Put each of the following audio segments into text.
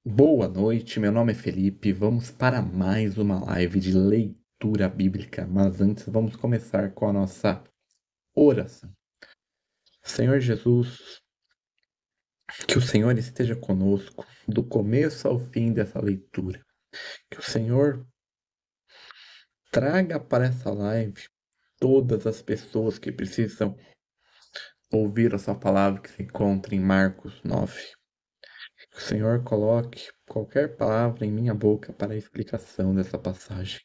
Boa noite, meu nome é Felipe. Vamos para mais uma live de leitura bíblica, mas antes vamos começar com a nossa oração. Senhor Jesus, que o Senhor esteja conosco do começo ao fim dessa leitura. Que o Senhor traga para essa live todas as pessoas que precisam ouvir a sua palavra que se encontra em Marcos 9. Que o Senhor coloque qualquer palavra em minha boca para a explicação dessa passagem.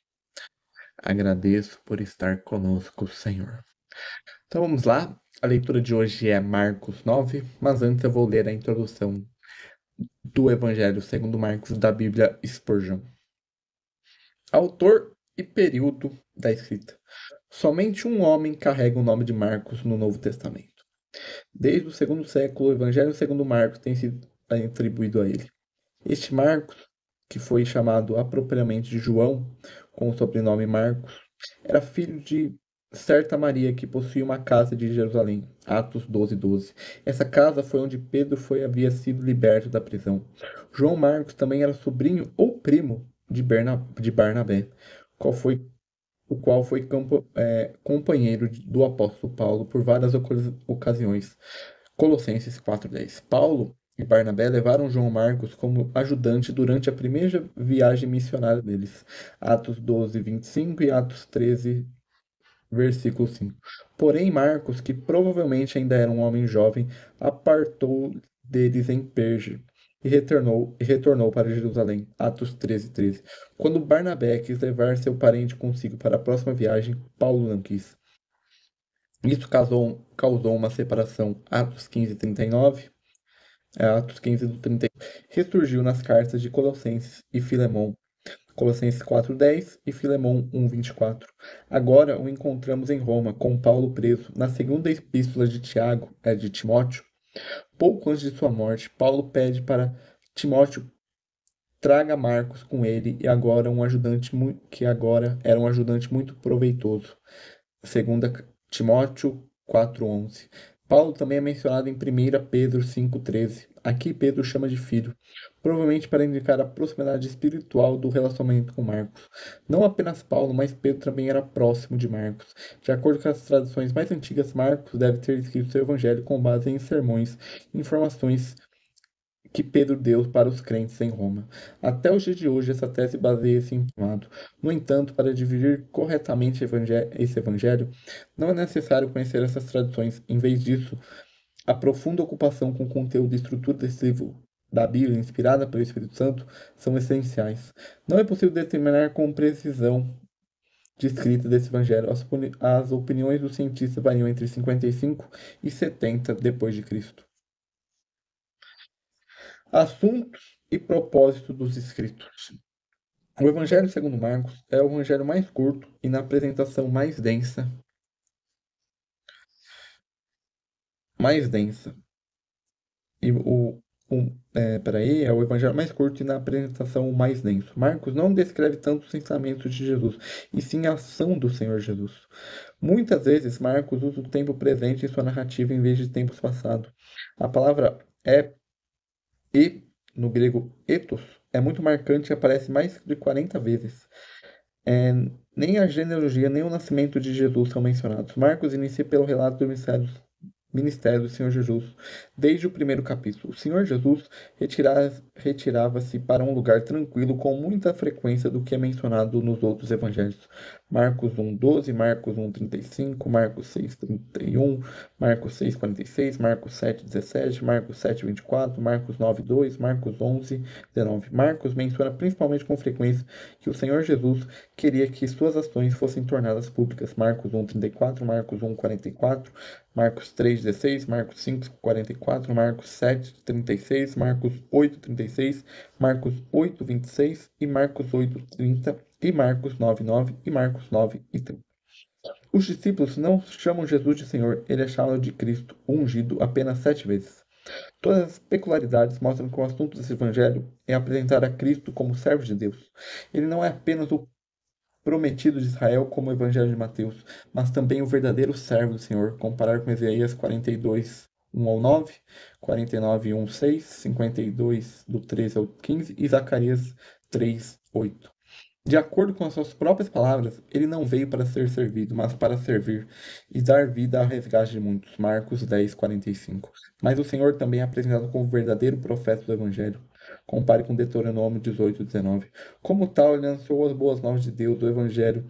Agradeço por estar conosco, Senhor. Então vamos lá. A leitura de hoje é Marcos 9, mas antes eu vou ler a introdução do Evangelho segundo Marcos da Bíblia Spurgeon. Autor e período da escrita. Somente um homem carrega o nome de Marcos no Novo Testamento. Desde o segundo século, o Evangelho segundo Marcos tem sido atribuído a ele. Este Marcos, que foi chamado apropriadamente de João, com o sobrenome Marcos, era filho de certa Maria que possuía uma casa de Jerusalém. Atos 12:12. Essa casa foi onde Pedro havia sido liberto da prisão. João Marcos também era sobrinho ou primo de Barnabé, o qual foi companheiro do apóstolo Paulo por várias ocasiões. Colossenses 4:10. Paulo e Barnabé levaram João Marcos como ajudante durante a primeira viagem missionária deles. Atos 12:25 e Atos 13, versículo 5. Porém, Marcos, que provavelmente ainda era um homem jovem, apartou deles em Perge e retornou para Jerusalém. Atos 13:13. Quando Barnabé quis levar seu parente consigo para a próxima viagem, Paulo não quis. Isso causou uma separação. Atos 15:39. Atos 15 do 31. Ressurgiu nas cartas de Colossenses e Filemão. Colossenses 4:10 e Filemão 1:24. Agora o encontramos em Roma, com Paulo preso. Na segunda epístola de Timóteo, pouco antes de sua morte, Paulo pede para Timóteo traga Marcos com ele que agora era um ajudante muito proveitoso. Segunda Timóteo 4:11. Paulo também é mencionado em 1 Pedro 5:13. Aqui Pedro chama de filho, provavelmente para indicar a proximidade espiritual do relacionamento com Marcos. Não apenas Paulo, mas Pedro também era próximo de Marcos. De acordo com as tradições mais antigas, Marcos deve ter escrito seu evangelho com base em sermões, informações que Pedro deu para os crentes em Roma. Até os dias de hoje, essa tese baseia-se em Tomado. No entanto, para dividir corretamente esse evangelho, não é necessário conhecer essas tradições. Em vez disso, a profunda ocupação com o conteúdo e estrutura desse livro da Bíblia, inspirada pelo Espírito Santo, são essenciais. Não é possível determinar com precisão de escrita desse evangelho. As opiniões dos cientistas variam entre 55 e 70 depois de Cristo. Assuntos e propósito dos escritos. O Evangelho segundo Marcos é o evangelho mais curto e na apresentação mais densa. E é o evangelho mais curto e na apresentação mais denso. Marcos não descreve tanto os ensinamentos de Jesus, e sim a ação do Senhor Jesus. Muitas vezes Marcos usa o tempo presente em sua narrativa em vez de tempos passados. A palavra e, no grego ethos, é muito marcante e aparece mais de 40 vezes. Nem a genealogia nem o nascimento de Jesus são mencionados. Marcos inicia pelo relato do ministério do Senhor Jesus. Desde o primeiro capítulo, o Senhor Jesus retirava-se para um lugar tranquilo com muita frequência do que é mencionado nos outros evangelhos. Marcos 1:12, Marcos 1:35, Marcos 6:31, Marcos 6:46, Marcos 7:17, Marcos 7:24, Marcos 9:2, Marcos 11:19. Marcos menciona principalmente com frequência que o Senhor Jesus queria que suas ações fossem tornadas públicas. Marcos 1:34, Marcos 1:44, Marcos 3:16, Marcos 5:44, Marcos 7:36, Marcos 8:36, Marcos 8:26 e Marcos 8:30 e Marcos 9:9 e Marcos 9:30. Os discípulos não chamam Jesus de Senhor, ele é chamado de Cristo, ungido, apenas 7 vezes. Todas as peculiaridades mostram que o assunto desse evangelho é apresentar a Cristo como servo de Deus. Ele não é apenas o prometido de Israel, como o Evangelho de Mateus, mas também o verdadeiro servo do Senhor, comparar com Isaías 42, 1 ao 9, 49, 1, 6, 52, do 13 ao 15 e Zacarias 3, 8. De acordo com as suas próprias palavras, ele não veio para ser servido, mas para servir e dar vida ao resgate de muitos. Marcos 10, 45. Mas o Senhor também é apresentado como verdadeiro profeta do Evangelho. Compare com Deuteronômio 18, 19. Como tal, ele anunciou as boas novas de Deus, do Evangelho.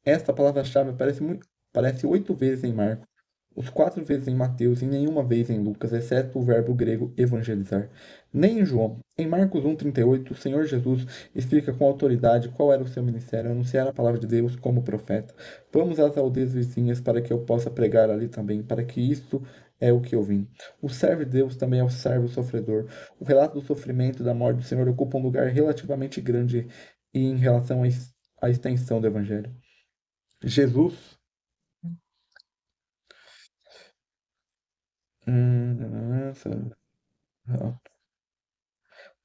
Esta palavra-chave aparece 8 vezes em Marcos, os 4 vezes em Mateus e nenhuma vez em Lucas, exceto o verbo grego evangelizar. Nem em João. Em Marcos 1,38, o Senhor Jesus explica com autoridade qual era o seu ministério, anunciar a palavra de Deus como profeta. Vamos às aldeias vizinhas para que eu possa pregar ali também, para que isto é o que eu vim. O servo de Deus também é o servo sofredor. O relato do sofrimento e da morte do Senhor ocupa um lugar relativamente grande em relação à extensão do Evangelho. Jesus. Nossa.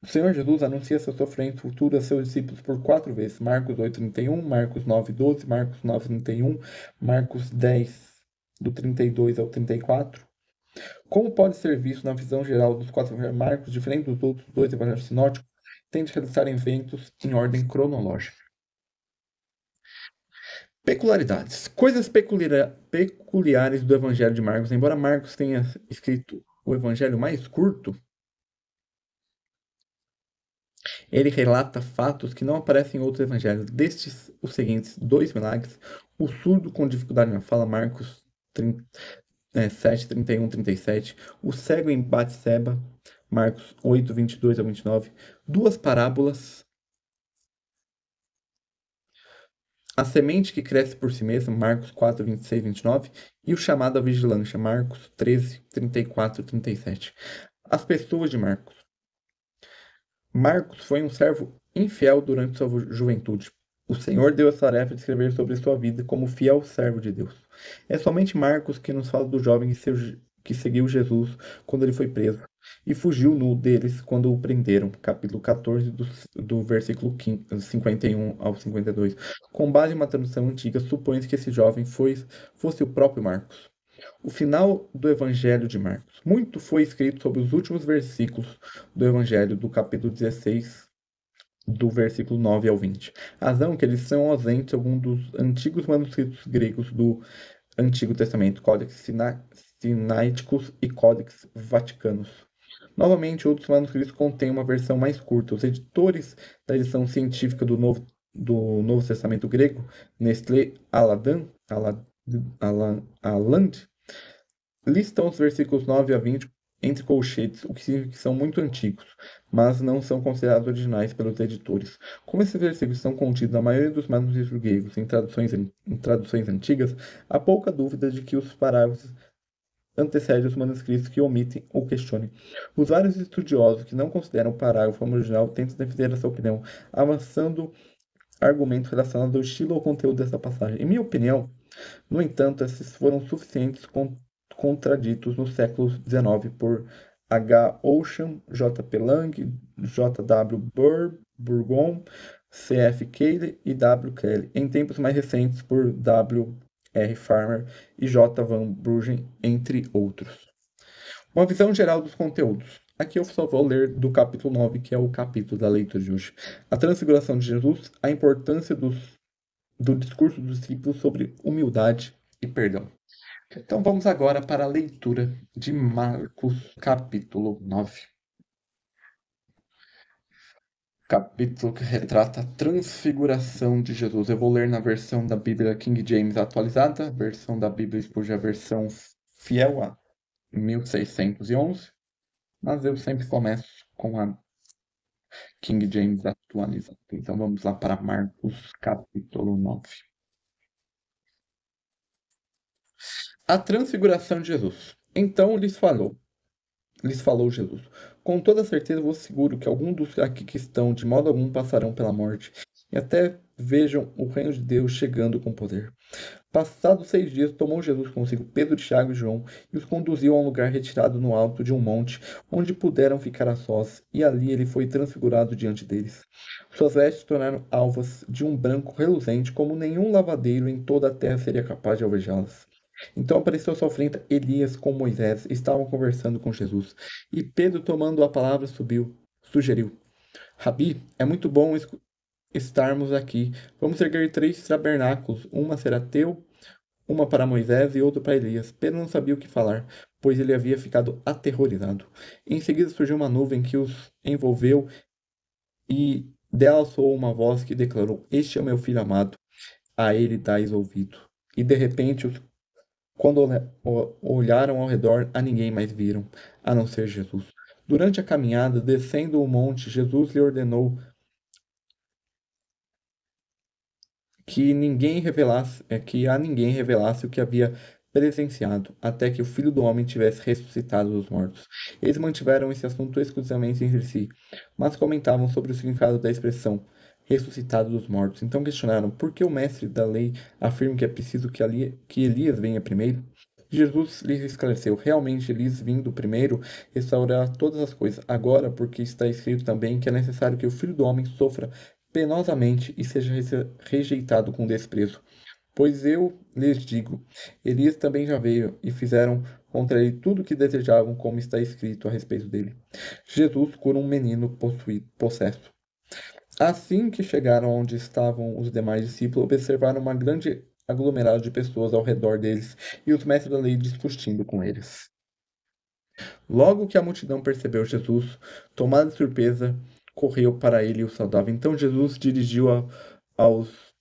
O Senhor Jesus anuncia seu sofrimento futuro a seus discípulos por 4 vezes. Marcos 8:31, Marcos 9:12, Marcos 9:31, Marcos 10, do 32 ao 34. Como pode ser visto na visão geral dos 4 evangelhos, Marcos, diferente dos outros 2 evangelhos sinóticos, tende a realizar eventos em ordem cronológica. Peculiaridades. Coisas peculiares do Evangelho de Marcos. Embora Marcos tenha escrito o Evangelho mais curto, ele relata fatos que não aparecem em outros evangelhos. Destes, os seguintes: 2 milagres. O surdo com dificuldade na fala, Marcos 7, 31, 37. O cego em Batseba, Marcos 8, 22 a 29. 2 parábolas. A semente que cresce por si mesma, Marcos 4, 26 e 29. E o chamado à vigilância, Marcos 13, 34 e 37. As pessoas de Marcos. Marcos foi um servo infiel durante sua juventude. O Senhor deu a tarefa de escrever sobre sua vida como fiel servo de Deus. É somente Marcos que nos fala do jovem que seguiu Jesus quando ele foi preso e fugiu nu deles quando o prenderam. Capítulo 14, do versículo 51 ao 52. Com base em uma tradução antiga, supõe-se que esse jovem fosse o próprio Marcos. O final do Evangelho de Marcos. Muito foi escrito sobre os últimos versículos do Evangelho, do capítulo 16, do versículo 9 ao 20. Razão que eles são ausentes em alguns dos antigos manuscritos gregos do Antigo Testamento, Códex Sinaiticus e Códex Vaticanos. Novamente, outros manuscritos contêm uma versão mais curta. Os editores da edição científica do Novo Testamento grego, Nestlé Aladan, Aland, listam os versículos 9 a 20 entre colchetes, o que significa que são muito antigos, mas não são considerados originais pelos editores. Como esses versículos estão contidos na maioria dos manuscritos gregos em traduções antigas, há pouca dúvida de que os parágrafos antecedem os manuscritos que omitem ou questionem. Os vários estudiosos que não consideram o parágrafo como original tentam defender essa opinião, avançando argumentos relacionados ao estilo ou conteúdo dessa passagem. Em minha opinião, no entanto, esses foram suficientes contraditos no século XIX por H. Ocean, J. P. Lang, J. W. Burgon, C. F. Cayley e W. Kelly, em tempos mais recentes por W. R. Farmer e J. Van Bruggen, entre outros. Uma visão geral dos conteúdos. Aqui eu só vou ler do capítulo 9, que é o capítulo da leitura de hoje. A transfiguração de Jesus, a importância do discurso dos discípulos sobre humildade e perdão. Então vamos agora para a leitura de Marcos, capítulo 9. Capítulo que retrata a transfiguração de Jesus. Eu vou ler na versão da Bíblia King James atualizada, versão da Bíblia Spurgeon, a versão fiel a 1611, mas eu sempre começo com a King James atualizada. Então vamos lá para Marcos, capítulo 9. A transfiguração de Jesus. Então lhes falou Jesus: com toda certeza vos asseguro que alguns dos aqui que estão de modo algum passarão pela morte, e até vejam o reino de Deus chegando com poder. Passados 6 dias, tomou Jesus consigo Pedro, Tiago e João, e os conduziu a um lugar retirado no alto de um monte, onde puderam ficar a sós, e ali ele foi transfigurado diante deles. Suas vestes se tornaram alvas, de um branco reluzente, como nenhum lavadeiro em toda a terra seria capaz de alvejá-las. Então apareceu à sua frente Elias com Moisés, estavam conversando com Jesus. E Pedro, tomando a palavra, sugeriu: Rabi, é muito bom estarmos aqui. Vamos erguer 3 tabernáculos, uma será teu, uma para Moisés e outra para Elias. Pedro não sabia o que falar, pois ele havia ficado aterrorizado. Em seguida surgiu uma nuvem que os envolveu e dela soou uma voz que declarou: Este é o meu filho amado, a ele dais ouvido. E de repente, quando olharam ao redor, a ninguém mais viram, a não ser Jesus. Durante a caminhada, descendo o monte, Jesus lhe ordenou que a ninguém revelasse o que havia presenciado, até que o Filho do Homem tivesse ressuscitado dos mortos. Eles mantiveram esse assunto exclusivamente entre si, mas comentavam sobre o significado da expressão ressuscitado dos mortos. Então questionaram por que o mestre da lei afirma que é preciso que Elias venha primeiro. Jesus lhes esclareceu: realmente Elias vindo primeiro restaurará todas as coisas. Agora, porque está escrito também que é necessário que o Filho do Homem sofra penosamente e seja rejeitado com desprezo. Pois eu lhes digo, Elias também já veio e fizeram contra ele tudo o que desejavam, como está escrito a respeito dele. Jesus cura um menino possesso. Assim que chegaram onde estavam os demais discípulos, observaram uma grande aglomerado de pessoas ao redor deles e os mestres da lei discutindo com eles. Logo que a multidão percebeu Jesus, tomada de surpresa, correu para ele e o saudava. Então Jesus dirigiu aos,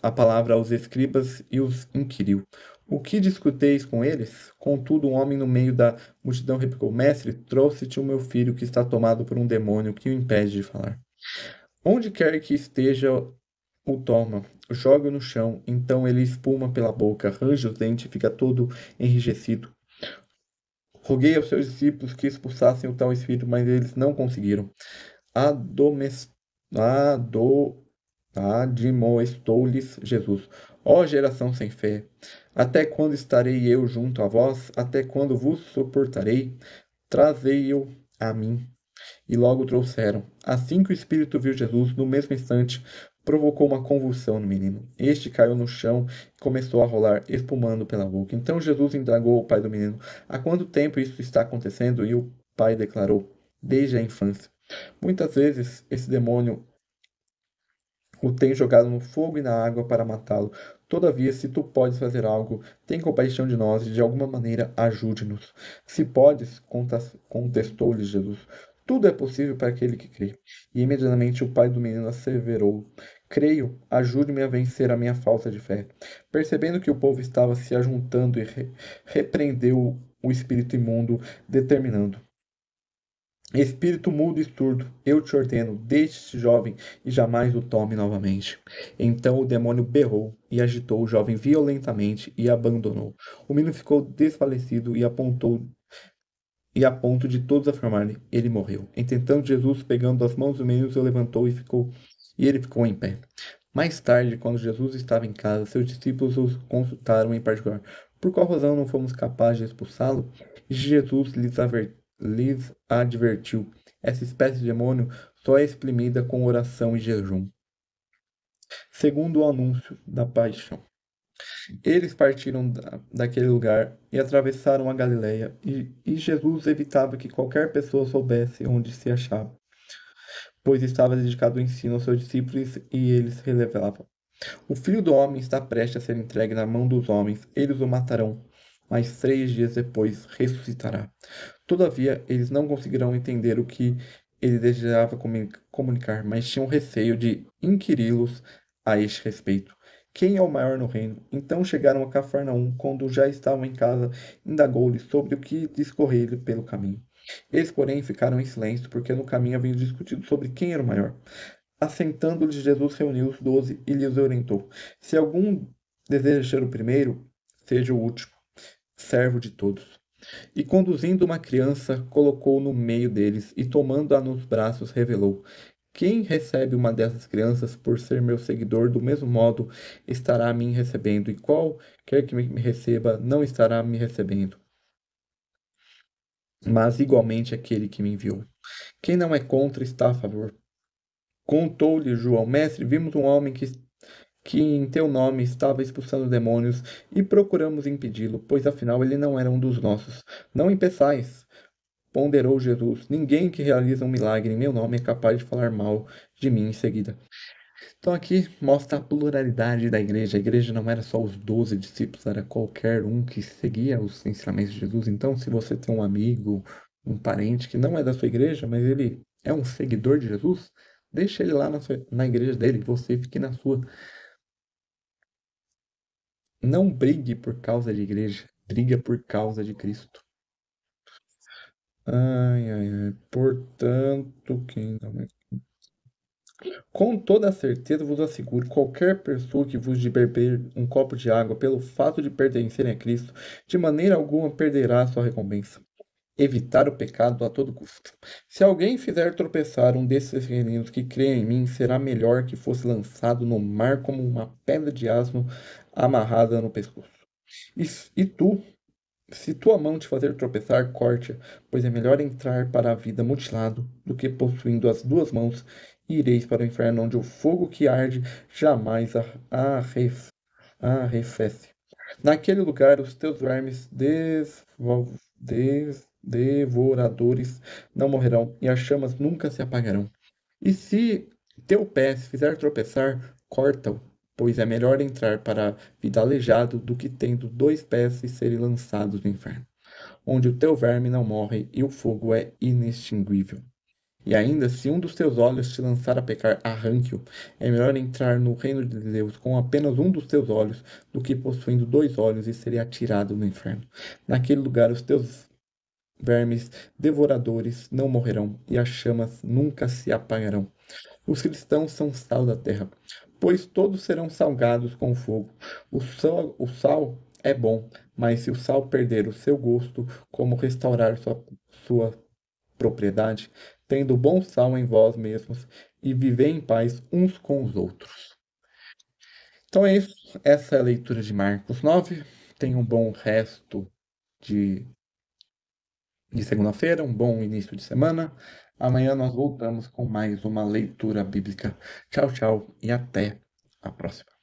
a palavra aos escribas e os inquiriu: O que discuteis com eles? Contudo, um homem no meio da multidão replicou: Mestre, trouxe-te o meu filho que está tomado por um demônio que o impede de falar. Onde quer que esteja, o toma, joga-o no chão, então ele espuma pela boca, arranja os dentes e fica todo enrijecido. Roguei aos seus discípulos que expulsassem o tal espírito, mas eles não conseguiram. Adomes- ado- Admoestou-lhes Jesus: Ó geração sem fé, até quando estarei eu junto a vós? Até quando vos suportarei? Trazei-o a mim. E logo trouxeram. Assim que o espírito viu Jesus, no mesmo instante, provocou uma convulsão no menino. Este caiu no chão e começou a rolar, espumando pela boca. Então Jesus indagou o pai do menino: Há quanto tempo isso está acontecendo? E o pai declarou: Desde a infância. Muitas vezes esse demônio o tem jogado no fogo e na água para matá-lo. Todavia, se tu podes fazer algo, tem compaixão de nós e de alguma maneira ajude-nos. Se podes, contestou-lhe Jesus, tudo é possível para aquele que crê. E imediatamente o pai do menino asseverou: Creio, ajude-me a vencer a minha falta de fé. Percebendo que o povo estava se ajuntando, repreendeu o espírito imundo, determinando: Espírito mudo e surdo, eu te ordeno, deixe este jovem e jamais o tome novamente. Então o demônio berrou e agitou o jovem violentamente e abandonou. O menino ficou desfalecido e a ponto de todos afirmarem, ele morreu. Entretanto, Jesus, pegando as mãos do menino, o levantou e ele ficou em pé. Mais tarde, quando Jesus estava em casa, seus discípulos o consultaram em particular. Por qual razão não fomos capazes de expulsá-lo? E Jesus lhes advertiu: essa espécie de demônio só é exprimida com oração e jejum. Segundo o anúncio da paixão. Eles partiram daquele lugar e atravessaram a Galileia, e Jesus evitava que qualquer pessoa soubesse onde se achava, pois estava dedicado ao ensino aos seus discípulos e eles revelavam: O Filho do Homem está prestes a ser entregue na mão dos homens, eles o matarão, mas 3 dias depois ressuscitará. Todavia, eles não conseguirão entender o que ele desejava comunicar, mas tinham receio de inquiri-los a este respeito. Quem é o maior no reino? Então chegaram a Cafarnaum, quando já estavam em casa, indagou-lhes sobre o que discorrer pelo caminho. Eles, porém, ficaram em silêncio, porque no caminho haviam discutido sobre quem era o maior. Assentando-lhes, Jesus reuniu os 12 e lhes orientou: Se algum deseja ser o primeiro, seja o último, servo de todos. E conduzindo uma criança, colocou no meio deles e, tomando-a nos braços, revelou: Quem recebe uma dessas crianças por ser meu seguidor, do mesmo modo estará a mim recebendo, e qualquer que me receba não estará me recebendo, mas igualmente aquele que me enviou. Quem não é contra está a favor. Contou-lhe João: Mestre, vimos um homem que em teu nome estava expulsando demônios e procuramos impedi-lo, pois afinal ele não era um dos nossos. Não impeçais, ponderou Jesus. Ninguém que realiza um milagre em meu nome é capaz de falar mal de mim em seguida. Então aqui mostra a pluralidade da igreja. A igreja não era só os 12 discípulos, era qualquer um que seguia os ensinamentos de Jesus. Então, se você tem um amigo, um parente que não é da sua igreja, mas ele é um seguidor de Jesus, deixa ele lá na igreja dele, você fique na sua. Não brigue por causa de igreja, briga por causa de Cristo. Ai, ai, ai. Portanto, quem não é. Com toda certeza vos asseguro, qualquer pessoa que vos de beber um copo de água pelo fato de pertencerem a Cristo, de maneira alguma perderá a sua recompensa. Evitar o pecado a todo custo. Se alguém fizer tropeçar um desses pequeninos que creem em mim, será melhor que fosse lançado no mar como uma pedra de asno amarrada no pescoço. E tu, se tua mão te fazer tropeçar, corte-a, pois é melhor entrar para a vida mutilado do que possuindo as duas mãos, e ireis para o inferno, onde o fogo que arde jamais arrefece. Naquele lugar os teus vermes devoradores não morrerão, e as chamas nunca se apagarão. E se teu pé se fizer tropeçar, corta-o, pois é melhor entrar para a vida aleijado do que tendo dois pés e serem lançados no inferno, onde o teu verme não morre e o fogo é inextinguível. E ainda, se um dos teus olhos te lançar a pecar, arranque-o. É melhor entrar no reino de Deus com apenas um dos teus olhos do que possuindo dois olhos e ser atirado no inferno. Naquele lugar, os teus vermes devoradores não morrerão e as chamas nunca se apagarão. Os cristãos são sal da terra, pois todos serão salgados com o fogo. O sal é bom, mas se o sal perder o seu gosto, como restaurar sua propriedade? Tendo bom sal em vós mesmos e viver em paz uns com os outros. Então é isso. Essa é a leitura de Marcos 9. Tenha um bom resto de, de segunda-feira, um bom início de semana. Amanhã nós voltamos com mais uma leitura bíblica. Tchau, tchau e até a próxima.